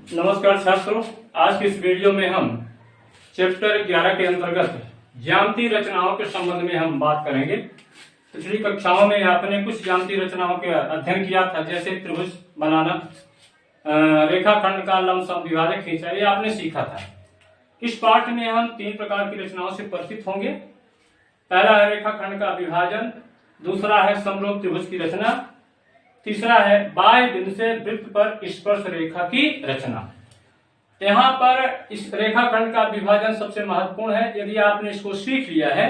नमस्कार छात्रों, आज की इस वीडियो में हम चैप्टर 11 के अंतर्गत ज्यामितीय रचनाओं के संबंध में हम बात करेंगे। पिछली कक्षाओं में आपने कुछ ज्यामितीय रचनाओं के अध्ययन किया था, जैसे त्रिभुज बनाना, रेखाखंड का लंबसम द्विभाजक खींचा, ये आपने सीखा था। इस पाठ में हम 3 प्रकार की रचनाओं से परिचित होंगे। पहला है रेखाखंड का विभाजन, दूसरा है समरूप त्रिभुज की रचना, तीसरा है बाह्य बिंदु से वृत्त पर स्पर्श रेखा की रचना। यहाँ पर इस रेखाखंड का विभाजन सबसे महत्वपूर्ण है। यदि आपने इसको सीख लिया है,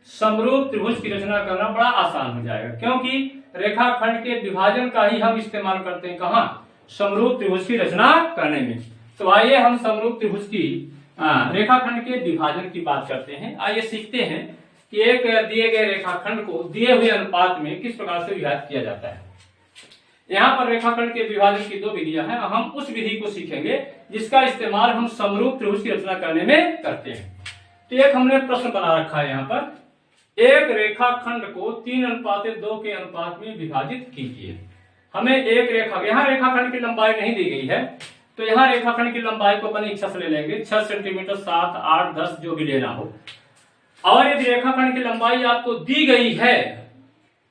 समरूप त्रिभुज की रचना करना बड़ा आसान हो जाएगा, क्योंकि रेखाखंड के विभाजन का ही हम इस्तेमाल करते हैं कहाँ, समरूप त्रिभुज की रचना करने में। तो आइए हम समरूप त्रिभुज की रेखाखंड के विभाजन की बात करते हैं। आइए सीखते हैं कि एक दिए गए रेखाखंड को दिए हुए अनुपात में किस प्रकार से विभाजित किया जाता है। यहाँ पर रेखाखंड के विभाजन की 2 विधियां हैं। हम उस विधि को सीखेंगे जिसका इस्तेमाल हम समरूप त्रिभुज की रचना करने में करते हैं। तो एक हमने प्रश्न बना रखा है, यहाँ पर एक रेखाखंड को 3:2 के अनुपात में विभाजित कीजिए। हमें एक रेखा, यहाँ रेखाखंड की लंबाई नहीं दी गई है, तो यहाँ रेखाखंड की लंबाई को अपनी इच्छा से ले लेंगे, 6 सेंटीमीटर, 7, 8, 10 जो भी लेना हो। और यदि रेखाखंड की लंबाई आपको दी गई है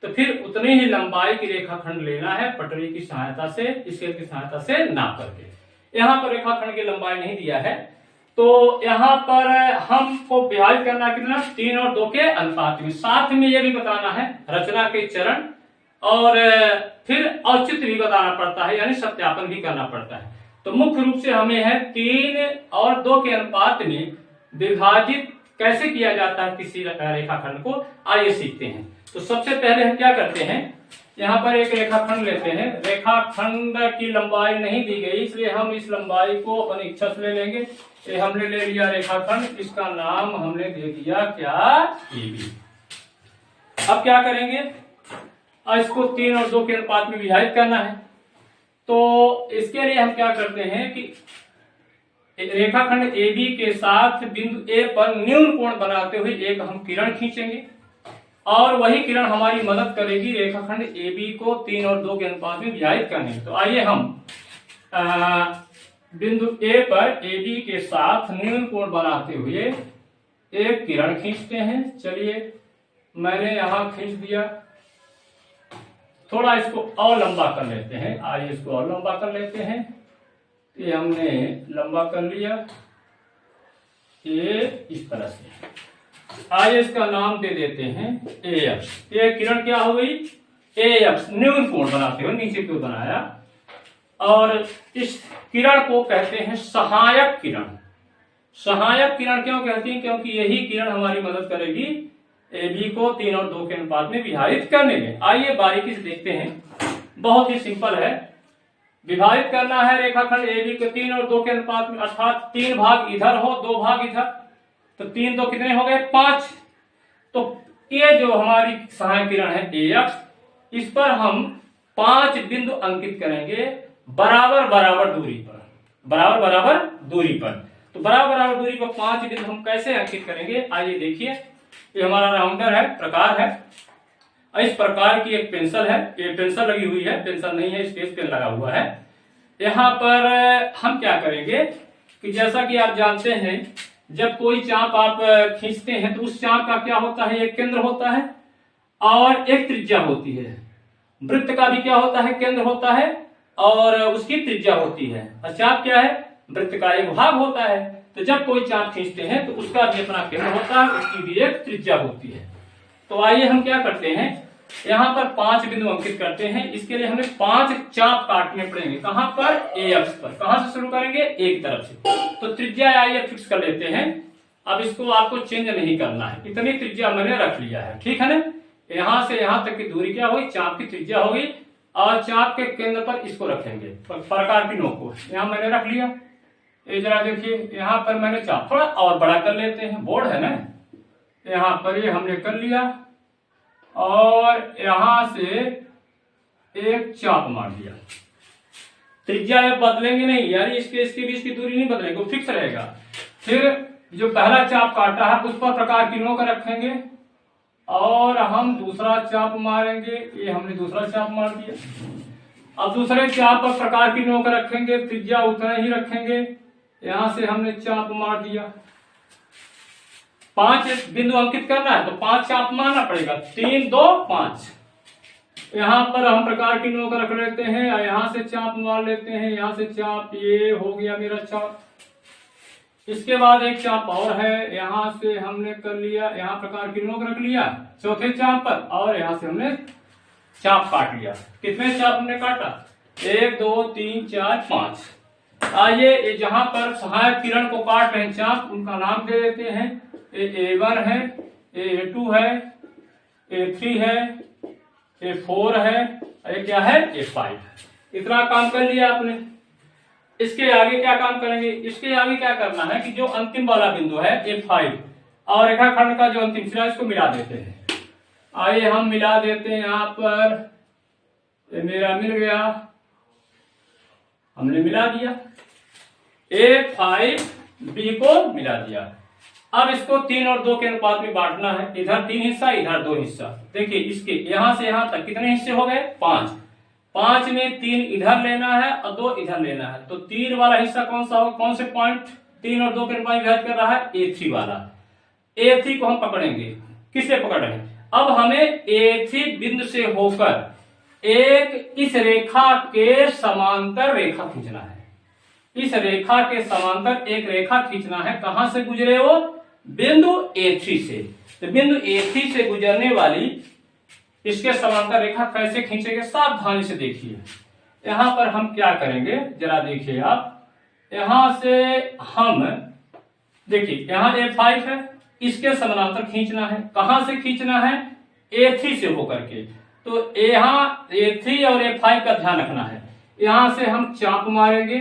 तो फिर उतनी ही लंबाई की रेखाखंड लेना है, पटरी की सहायता से, स्केल की सहायता से नाप करके। यहाँ पर रेखाखंड की लंबाई नहीं दिया है, तो यहाँ पर हमको विभाजित करना कितना, 3 और 2 के अनुपात में। साथ में ये भी बताना है रचना के चरण, और फिर औचित्य भी बताना पड़ता है, यानी सत्यापन भी करना पड़ता है। तो मुख्य रूप से हमें है 3 और 2 के अनुपात में विभाजित कैसे किया जाता है किसी रेखाखंड को, आइए सीखते हैं। तो सबसे पहले हम क्या करते हैं, यहाँ पर एक रेखाखंड लेते हैं। रेखाखंड की लंबाई नहीं दी गई, इसलिए हम इस लंबाई को अपनी इच्छा से ले लेंगे। ये हमने ले लिया रेखाखंड, इसका नाम हमने दे दिया क्या, AB। अब क्या करेंगे, इसको 3 और 2 के अनुपात में विभाजित करना है। तो इसके लिए हम क्या करते हैं कि रेखाखंड AB के साथ बिंदु A पर न्यून कोण बनाते हुए एक हम किरण खींचेंगे, और वही किरण हमारी मदद करेगी रेखाखंड AB को 3 और 2 के अनुपात में विभाजित करने में। तो आइए हम बिंदु A पर AB के साथ न्यून कोण बनाते हुए एक किरण खींचते हैं। चलिए, मैंने यहां खींच दिया। थोड़ा इसको और लंबा कर लेते हैं, आइए इसको और लंबा कर लेते हैं। ये हमने लंबा कर लिया, ये इस तरह से। आइए इसका नाम दे देते हैं AX। ये किरण क्या हो गई, AX, न्यून कोण बनाते हुए नीचे की ओर बनाया, और इस किरण को कहते हैं सहायक किरण। सहायक किरण क्यों कहती है, क्योंकि यही किरण हमारी मदद करेगी AB को 3 और 2 के अनुपात में विभाजित करने में। आइए बारीकी से देखते हैं, बहुत ही सिंपल है। विभाजित करना है रेखाखंड AB को 3 और 2 के अनुपात में, अर्थात 3 भाग इधर हो, 2 भाग इधर, तो 3 2 कितने हो गए, 5। तो ये जो हमारी सहायक किरण है AX, इस पर हम 5 बिंदु अंकित करेंगे बराबर बराबर दूरी पर, बराबर बराबर दूरी पर। तो बराबर बराबर दूरी पर 5 बिंदु हम कैसे अंकित करेंगे, आइए देखिए। ये हमारा राउंडर है, प्रकार है। इस प्रकार की एक पेंसिल है, ये पेंसिल लगी हुई है, पेंसिल नहीं है, स्केच पेन लगा हुआ है। यहाँ पर हम क्या करेंगे कि जैसा कि आप जानते हैं, जब कोई चाप आप खींचते हैं तो उस चाप का क्या होता है, एक केंद्र होता है और एक त्रिज्या होती है। वृत्त का भी क्या होता है, केंद्र होता है और उसकी त्रिज्या होती है। और चाप क्या है, वृत्त का एक भाग होता है। तो जब कोई चाप खींचते हैं तो उसका भी अपना केंद्र होता है, उसकी भी एक त्रिज्या होती है। तो आइए हम क्या करते हैं, यहाँ पर 5 बिंदु अंकित करते हैं। इसके लिए हमें 5 चाप काटने पड़ेंगे। कहां पर, AX पर। कहां से शुरू करेंगे, एक तरफ से। तो त्रिज्या आइए फिक्स कर लेते हैं। अब इसको आपको चेंज नहीं करना है, इतनी त्रिज्या मैंने रख लिया है, ठीक है ना। यहां से यहां तक की दूरी क्या हुई, चाप की त्रिज्या होगी, और चाप के केंद्र पर इसको रखेंगे, प्रकार की नोक को यहाँ मैंने रख लिया। ये जरा देखिए, यहाँ पर मैंने चाप थोड़ा और बड़ा कर लेते हैं, बोर्ड है ना, यहाँ पर ये हमने कर लिया, और यहां से एक चाप मार दिया। त्रिज्या बदलेंगे नहीं, यानी इसके बीच की दूरी नहीं बदलेगी, वो फिक्स रहेगा। फिर जो पहला चाप काटा है उस पर प्रकार की नोक रखेंगे, और हम दूसरा चाप मारेंगे। ये हमने दूसरा चाप मार दिया। अब दूसरे चाप पर प्रकार की नोक रखेंगे, त्रिज्या उतना ही रखेंगे। यहां से हमने चाप मार दिया, 5 बिंदु अंकित करना है तो 5 चाप मारना पड़ेगा, 3 2 5। यहां पर हम प्रकार की नोक रख लेते हैं, यहां से चाप मार लेते हैं, यहां से चाप, ये हो गया मेरा चाप। इसके बाद एक चाप और है, यहां से हमने कर लिया, यहां प्रकार की नोक रख लिया चौथे चाप पर, और यहां से हमने चाप काट लिया। कितने चाप हमने काटा? 1 2 3 4 5। आइए जहां पर सहायक किरण को काट रहे हैं चाप, उनका नाम दे देते हैं। A1 है, A2 है, A3 है, A4 है, ये क्या है? A5। इतना काम कर लिया आपने। इसके आगे क्या काम करेंगे? इसके आगे क्या करना है कि जो अंतिम वाला बिंदु है A5 और रेखाखंड का जो अंतिम सिरा, इसको मिला देते हैं। आइए हम मिला देते हैं। यहां पर ये मेरा मिल गया, हमने मिला दिया, A5 B को मिला दिया। अब इसको 3 और 2 के अनुपात में बांटना है, इधर 3 हिस्सा, इधर 2 हिस्सा। देखिए इसके यहां से यहां तक कितने हिस्से हो गए? 5। 5 में 3 इधर लेना है और 2 इधर लेना है, तो 3 वाला हिस्सा कौन सा होगा? कौन से पॉइंट 3 और 2 के अनुपात विभाजित कर रहा है? A3 वाला। A3 को हम पकड़ेंगे। किससे पकड़ रहे हैं? अब हमें A3 बिंदु से होकर एक इस रेखा के समांतर रेखा खींचना है। इस रेखा के समांतर एक रेखा खींचना है। कहां से गुजरे वो? बिंदु A3 से। तो बिंदु A3 से गुजरने वाली इसके समांतर रेखा कैसे खींचेंगे? सावधानी से देखिए। यहां पर हम क्या करेंगे जरा देखिए आप। यहां से हम देखिए, यहां A5 है, इसके समानांतर खींचना है। कहां से खींचना है? A3 से होकर के। तो यहां A3 और A5 का ध्यान रखना है। यहां से हम चाप मारेंगे।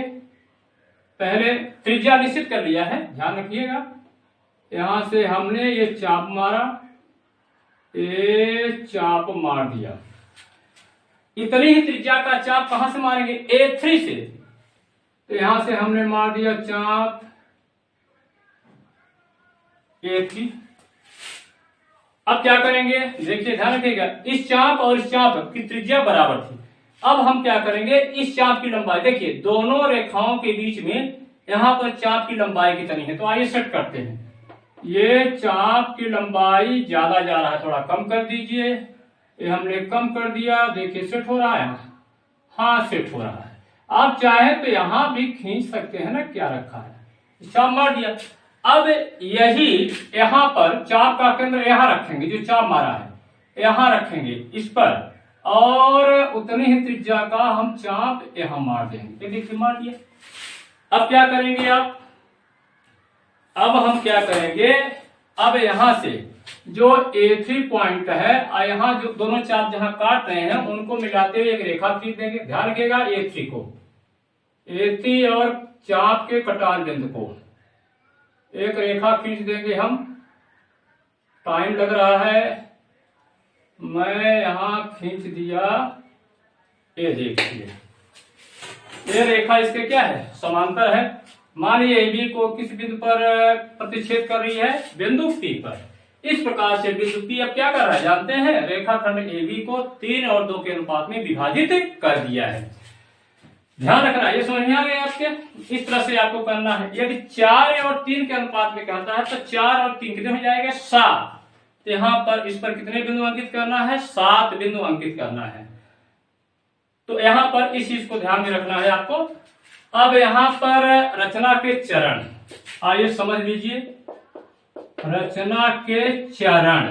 पहले त्रिज्या निश्चित कर लिया है, ध्यान रखिएगा। यहां से हमने ये चाप मारा, ये चाप मार दिया। इतनी ही त्रिज्या का चाप कहां से मारेंगे? A3 से। तो यहां से हमने मार दिया चाप A3। अब क्या करेंगे? देखिए ध्यान रखिएगा, इस चाप और इस चाप की त्रिज्या बराबर थी। अब हम क्या करेंगे? इस चाप की लंबाई, देखिए दोनों रेखाओं के बीच में यहां पर चाप की लंबाई कितनी है, तो आइए सेट करते हैं। ये चाप की लंबाई ज्यादा जा रहा है, थोड़ा कम कर दीजिए। ये हमने कम कर दिया, देखिए सेट हो रहा है। हाँ सेट हो रहा है। आप चाहे तो यहां भी खींच सकते हैं ना, क्या रखा है, चाप मार दिया। अब यही यहां पर चाप का केंद्र यहां रखेंगे, जो चाप मारा है यहां रखेंगे इस पर, और उतनी ही त्रिज्या का हम चाप यहां मार देंगे। ये देखिए मार दिया। अब क्या करेंगे आप? अब हम क्या करेंगे? अब यहां से जो A3 पॉइंट है और यहां जो दोनों चाप जहां काट रहे हैं उनको मिलाते हुए एक रेखा खींच देंगे। ध्यान रखिएगा, A3 को, A3 और चाप के कटान बिंदु को एक रेखा खींच देंगे हम। टाइम लग रहा है, मैं यहां खींच दिया। ये देखिए, ये रेखा इसके क्या है? समांतर है। मानिए AB को किस बिंदु पर प्रतिच्छेद कर रही है? बिंदु P पर। इस प्रकार से बिंदु P अब क्या कर रहा है जानते हैं? रेखाखंड AB को 3 और 2 के अनुपात में विभाजित कर दिया है। ध्यान रखना, ये समझ में आ गया आपके? इस तरह से आपको करना है। यदि 4 और 3 के अनुपात में कहता है तो 4 और 3 कितने हो जाएगा? 7। तो यहाँ पर इस पर कितने बिंदु अंकित करना है? 7 बिंदु अंकित करना है। तो यहाँ पर इस चीज को ध्यान में रखना है आपको। अब यहाँ पर रचना के चरण, आइए समझ लीजिए। रचना के चरण,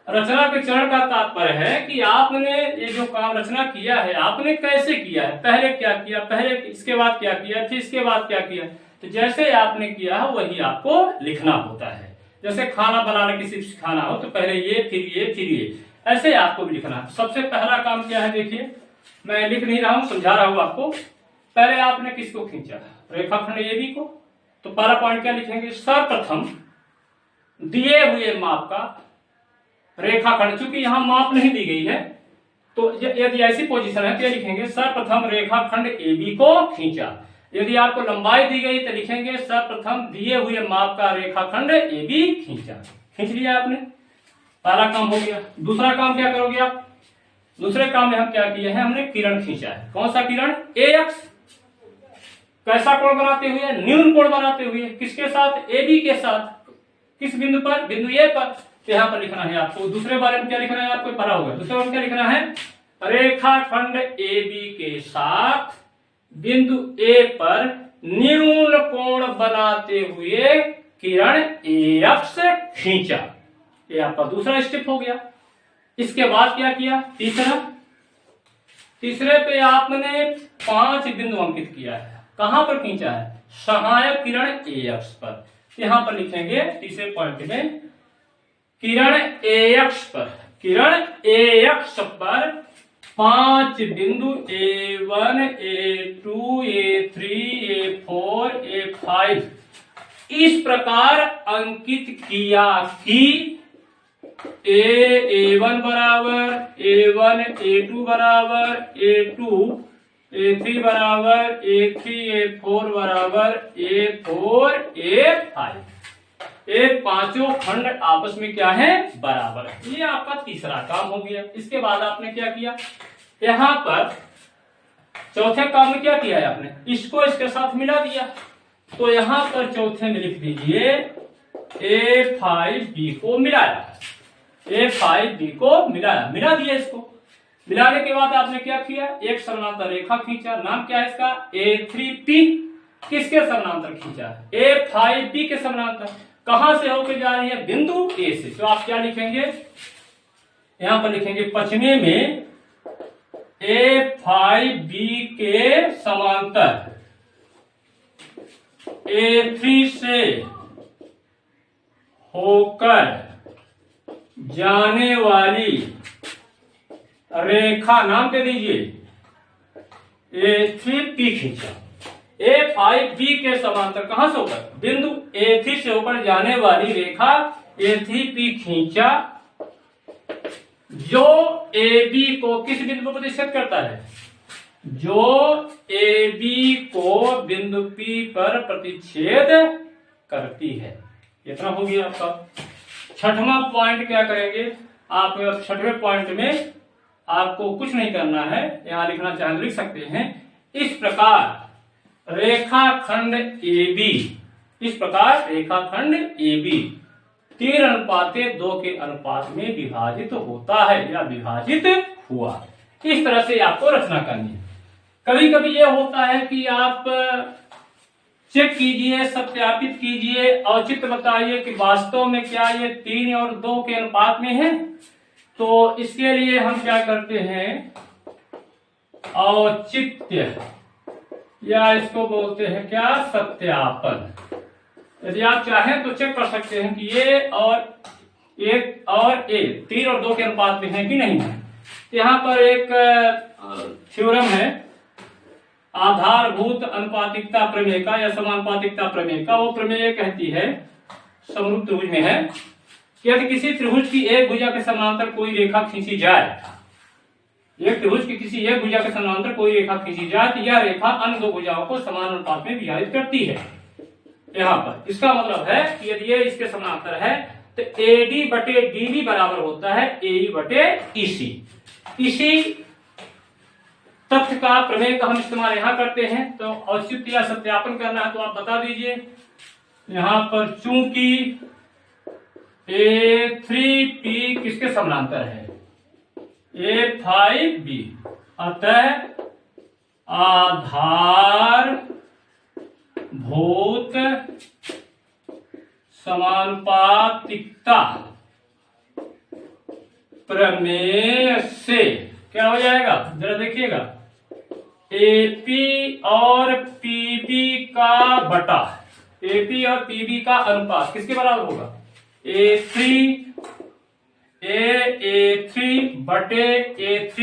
रचना के चरण का तात्पर्य है कि आपने ये जो काम रचना किया है आपने कैसे किया है, पहले क्या किया, पहले इसके बाद क्या किया, फिर इसके बाद क्या किया। तो जैसे आपने किया है वही आपको लिखना होता है। जैसे खाना बनाना किसी को सिखाना हो तो पहले ये फिर ये फिर ये, ऐसे आपको भी लिखना है। सबसे पहला काम क्या है? देखिए मैं लिख नहीं रहा हूं, समझा रहा हूं आपको। पहले आपने किसको खींचा? रेखाखंड AB को। तो पहला पॉइंट क्या लिखेंगे? सर्वप्रथम दिए हुए माप का रेखाखंड, चूंकि यहां माप नहीं दी गई है तो यदि ऐसी पोजीशन है तो लिखेंगे सर्वप्रथम रेखाखंड AB को खींचा। यदि आपको लंबाई दी गई तो लिखेंगे सर्वप्रथम दिए हुए माप का रेखाखंड AB खींचा। खींच लिया आपने, पहला काम हो गया। दूसरा काम क्या करोगे आप? दूसरे काम में हम क्या किए हैं, हमने किरण खींचा है। कौन सा किरण, AX। कैसा कोण बनाते हुए, न्यून कोण बनाते हुए। किसके साथ, AB के साथ। किस बिंदु पर, बिंदु A पर। तो यहाँ पर लिखना है आपको, दूसरे बारे में क्या लिखना है आपको पता होगा। दूसरे बारे में क्या लिखना है, रेखाखंड AB के साथ बिंदु A पर न्यून कोण बनाते हुए किरण AX खींचा। ये आपका दूसरा स्टेप हो गया। इसके बाद क्या किया, तीसरे पे आपने 5 बिंदु अंकित किया है। कहां पर खींचा है, सहायक किरण AX पर। यहां पर लिखेंगे तीसरे पॉइंट में किरण AX पर 5 बिंदु A1 A2 A3 A4 A5 इस प्रकार अंकित किया कि A1 बराबर A1 A2 बराबर A2 A3 बराबर A3 A4 बराबर A4 A5। ये पांचों खंड आपस में क्या है, बराबर है। ये आपका तीसरा काम हो गया। इसके बाद आपने क्या किया, यहां पर चौथे काम में क्या किया है आपने, इसको इसके साथ मिला दिया। तो यहां पर चौथे में लिख दीजिए A5B को मिलाया, A5B को मिला दिया। इसको मिलाने के बाद आपने क्या किया, एक समानांतर रेखा खींचा। नाम क्या है इसका, A3P। किसके समानांतर खींचा, A5B के समानांतर। कहां से होकर जा रही है, बिंदु A से। तो आप क्या लिखेंगे, यहां पर लिखेंगे पश्चिमी में A5B के समांतर A3 से होकर जाने वाली रेखा, नाम दे दीजिए A3P खींचा। A5B के समांतर कहां से होकर, बिंदु A3 से होकर जाने वाली रेखा A3P खींचा, जो AB को किस बिंदु पर प्रतिच्छेद करता है, जो AB को बिंदु P पर प्रतिच्छेद करती है। इतना हो गया आपका। छठवां पॉइंट क्या करेंगे आप, छठवें पॉइंट में आपको कुछ नहीं करना है, यहां लिखना चाहे लिख सकते हैं। इस प्रकार रेखाखंड AB, इस प्रकार रेखाखंड AB 3:2 के अनुपात में विभाजित होता है या विभाजित हुआ। इस तरह से आपको रचना करनी है। कभी कभी यह होता है कि आप चेक कीजिए, सत्यापित कीजिए, औचित्य बताइए कि वास्तव में क्या ये 3 और 2 के अनुपात में है। तो इसके लिए हम क्या करते हैं, औचित्य या इसको बोलते हैं क्या, सत्यापन। यदि आप चाहें तो चेक कर सकते हैं कि ये और 1 और A 3 और 2 के अनुपात में है कि नहीं है। यहाँ पर एक थ्योरम है, आधारभूत अनुपातिकता प्रमेय का या समानुपातिकता प्रमेय का। वो प्रमेय कहती है, समरूप त्रिभुज में है कि यदि किसी त्रिभुज की एक भुजा के समानांतर कोई रेखा खींची जाए, एक त्रिभुज की किसी एक भुजा के समानांतर कोई रेखा खींची जाए तो यह रेखा अन्य दो भुजाओं को समान अनुपात में विभाजित करती है। यहाँ पर इसका मतलब है कि यदि ये इसके समानांतर है तो AD बटे DB बराबर होता है AE बटे EC। इसी तथ्य का प्रमेय का हम इस्तेमाल यहाँ करते हैं। तो औचित्य या सत्यापन करना है तो आप बता दीजिए। यहाँ पर चूंकि A3P किसके समानांतर है, A5B, अतः आधार भूत समानुपातिकता प्रमेय से क्या हो जाएगा, जरा देखिएगा, AP और PB का बटा, AP और PB का अनुपात किसके बराबर होगा, A3 बटे A3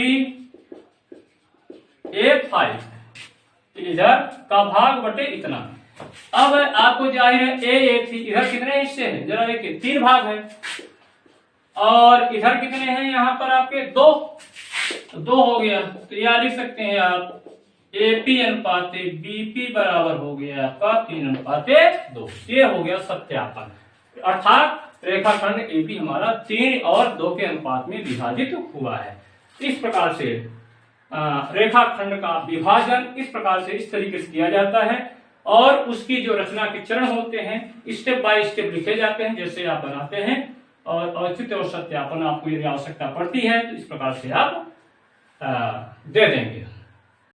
A5 इधर का भाग बटे इतना। अब आपको जाहिर है A3 इधर कितने हिस्से हैं, जरा देखिए 3 भाग है, और इधर कितने हैं, यहाँ पर आपके 2 हो गया। तो यह लिख सकते हैं आप AP अनुपाते BP बराबर हो गया आपका 3:2। ये हो गया सत्यापन, अर्थात रेखाखंड AB हमारा 3 और 2 के अनुपात में विभाजित हुआ है। इस प्रकार से रेखाखंड का विभाजन इस प्रकार से इस तरीके से किया जाता है और उसकी जो रचना के चरण होते हैं स्टेप बाय स्टेप लिखे जाते हैं, जैसे आप बनाते हैं और औचित्य और सत्यापन आपको यदि आवश्यकता पड़ती है तो इस प्रकार से आप दे देंगे।